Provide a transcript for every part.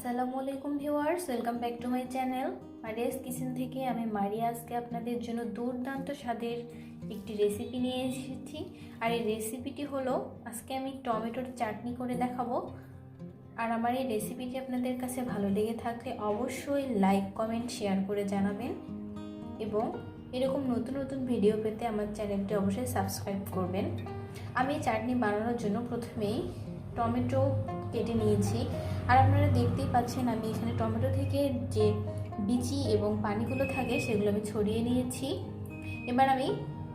আসসালামু আলাইকুম viewers, welcome back to my channel Maria's kitchen থেকে। আমি মারিয়া আজকে আপনাদের জন্য দুর্দান্ত স্বাদের একটি রেসিপি নিয়ে এসেছি। আর এই রেসিপিটি হলো, আজকে আমি টমেটোর চাটনি করে দেখাবো। আর আমার এই রেসিপিটি আপনাদের কাছে ভালো লেগে থাকলে অবশ্যই লাইক, কমেন্ট, শেয়ার করে জানাবেন এবং এরকম নতুন নতুন ভিডিও পেতে আমার চ্যানেলটি অবশ্যই সাবস্ক্রাইব করবেন। আমি এই চাটনি বানানোর জন্য প্রথমেই টমেটো কেটে নিয়েছি। আর আপনারা দেখতেই পাচ্ছেন আমি এখানে টমেটো থেকে যে বিচি এবং পানিগুলো থাকে সেগুলো আমি ছড়িয়ে নিয়েছি। এবার আমি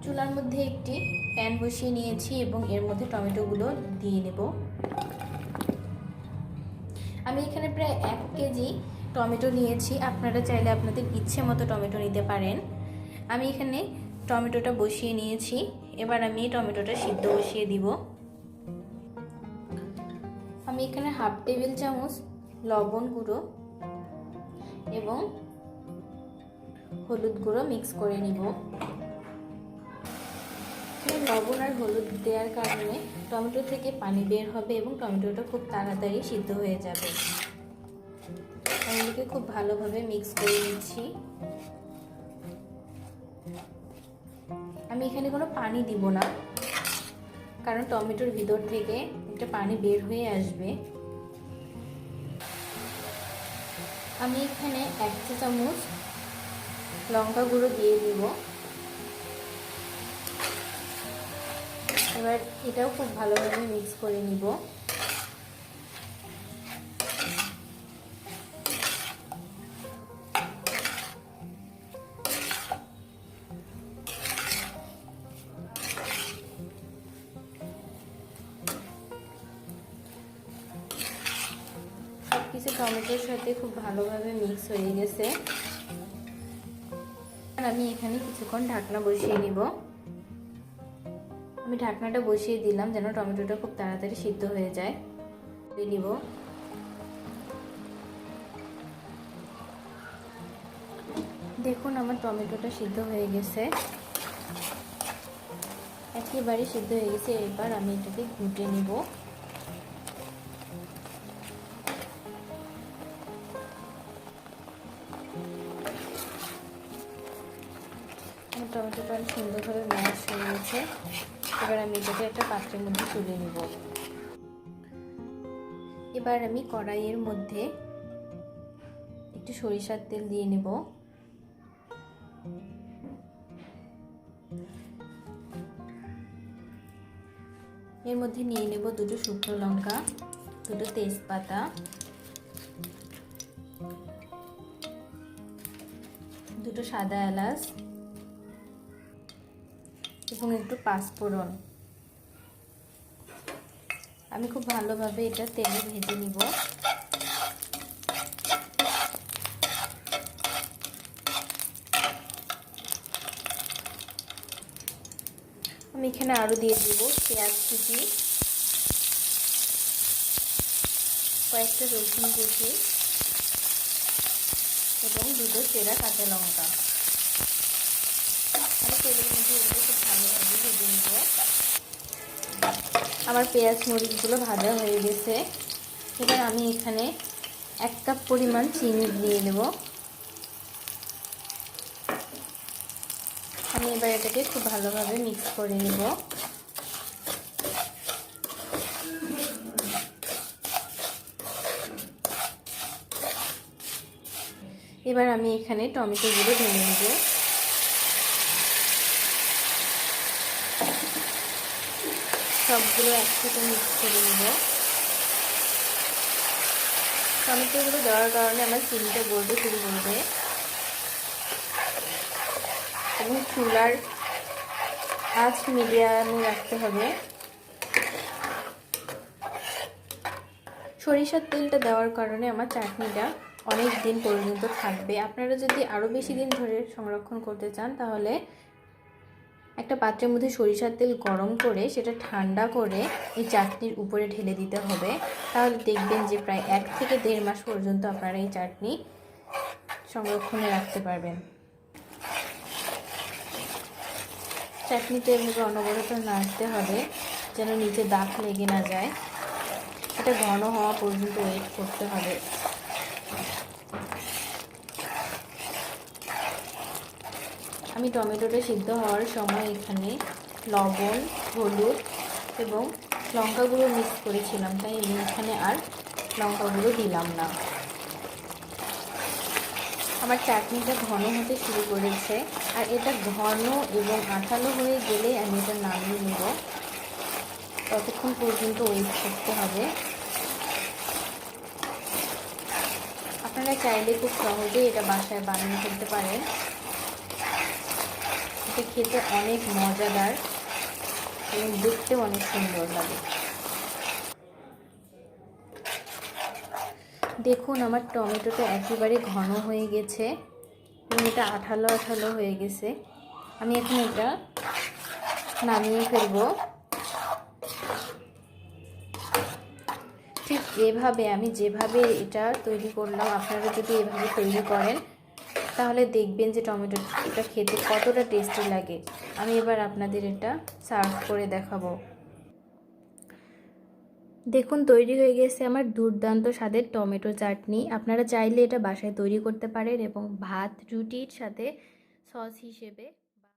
চুলার মধ্যে একটি প্যান বসিয়ে নিয়েছি এবং এর মধ্যে টমেটোগুলো দিয়ে নেব। আমি এখানে প্রায় 1 কেজি টমেটো নিয়েছি। আপনারা চাইলে আপনাদের ইচ্ছে মতো টমেটো নিতে পারেন। আমি এখানে টমেটোটা বসিয়ে নিয়েছি। এবার আমি টমেটোটা সিদ্ধ বসিয়ে দিব। আমি এখানে 1/2 টেবিল চামচ লবণ গুঁড়ো এবং হলুদ গুঁড়ো মিক্স করে নিব। লবণ আর হলুদ দেওয়ার কারণে টমেটো থেকে পানি বের হবে এবং টমেটোটা খুব তাড়াতাড়ি সিদ্ধ হয়ে যাবে। আমি এটাকে খুব ভালোভাবে মিক্স করে নিচ্ছি। আমি এখানে কোনো পানি দিব না, কারণ টমেটোর ভিতর থেকে একটা পানি বের হয়ে আসবে। আমি এখানে 1 চা চামচ লঙ্কা গুঁড়ো দিয়ে দিব। এবার এটাও খুব ভালোভাবে মিক্স করে নিব। সবকিছু টমেটোর সাথে খুব ভালোভাবে মিক্স হয়ে গেছে। আর আমি এখানে কিছুক্ষণ ঢাকনা বসিয়ে নিব। আমি ঢাকনাটা বসিয়ে দিলাম যেন টমেটোটা খুব তাড়াতাড়ি সিদ্ধ হয়ে যায়। নিব। দেখুন আমার টমেটোটা সিদ্ধ হয়ে গেছে, একেবারে সিদ্ধ হয়ে গেছে। এবার আমি এটাকে ঘুটে নিব। টমেটোটা অনেক সুন্দরভাবে ম্যাশ হয়ে গেছে। এবার আমি এটাকে একটা পাত্রের মধ্যে তুলে নিব। এবার আমি কড়াইয়ের মধ্যে একটু সরিষার তেল দিয়ে নেব। এর মধ্যে নিয়ে নেব 2টো শুকনো লঙ্কা, 2টো তেজপাতা, 2টো সাদা এলাচ এবং একটু পাঁচফোড়ন। আমি খুব ভালোভাবে এটা তেলে ভেজে নিব। আমি এখানে আরো দিয়ে দিব পেঁয়াজ কুচি, কয়েকটা রসুন কুচি এবং 2টো চেরা কাঁচা লঙ্কা। আমি তেলের মধ্যে এগুলো খুব ভালোভাবে ভেজে নিব। আমার পেঁয়াজ মরিচগুলো ভাজা হয়ে গেছে। এবার আমি এখানে 1 কাপ পরিমাণ চিনি দিয়ে নেব। আমি এবার এটাকে খুব ভালোভাবে মিক্স করে নেব। এবার আমি এখানে টমেটোগুলো ঢেলে নেব। সবগুলো একসাথে মিক্স করে নেব। টমেটোগুলো দেওয়ার কারণে আমার চিনিটা গলতে শুরু করবে এবং চুলার আঁচ মিডিয়ামে রাখতে হবে। সরিষার তেলটা দেওয়ার কারণে আমার চাটনিটা অনেক দিন পর্যন্ত থাকবে। আপনারা যদি আরও বেশি দিন ধরে সংরক্ষণ করতে চান তাহলে একটা পাত্রের মধ্যে সরিষার তেল গরম করে সেটা ঠান্ডা করে এই চাটনির উপরে ঢেলে দিতে হবে। তাহলে দেখবেন যে প্রায় 1 থেকে 1.5 মাস পর্যন্ত আপনারা এই চাটনি সংরক্ষণে রাখতে পারবেন। চাটনিতে এভাবে অনবরত নাড়তে হবে যেন নিচে দাগ লেগে না যায়। এটা ঘন হওয়া পর্যন্ত ওয়েট করতে হবে। আমি টমেটোটা সিদ্ধ হওয়ার সময় এখানে লবণ, হলুদ এবং লঙ্কা গুঁড়ো মিক্স করেছিলাম, তাই আমি এখানে আর লঙ্কা গুঁড়ো দিলাম না। আমার চাটনিটা ঘন হতে শুরু করেছে, আর এটা ঘন এবং আঠালো হয়ে গেলে আমি এটা নামিয়ে নেব। ততক্ষণ পর্যন্ত ওয়েট করতে হবে। আপনারা চাইলে খুব সহজেই এটা বাসায় বানিয়ে ফেলতে পারেন। এটা খেতে অনেক মজাদার এবং দেখতেও অনেক সুন্দর লাগে। দেখুন আমার টমেটোটা একেবারে ঘন হয়ে গেছে এবং এটা আঠালো আঠালো হয়ে গেছে। আমি এখন এটা নামিয়ে ফেলবো। ঠিক এভাবে আমি যেভাবে এটা তৈরি করলাম, আপনারা যদি এভাবে তৈরি করেন তাহলে দেখবেন যে টমেটোটা খেতে কতটা টেস্টি লাগে। আমি এবার আপনাদের এটা সার্ভ করে দেখাবো। দেখুন তৈরি হয়ে গেছে আমার দুর্দান্ত স্বাদের টমেটো চাটনি। আপনারা চাইলে এটা বাসায় তৈরি করতে পারেন এবং ভাত, রুটির সাথে সস হিসেবে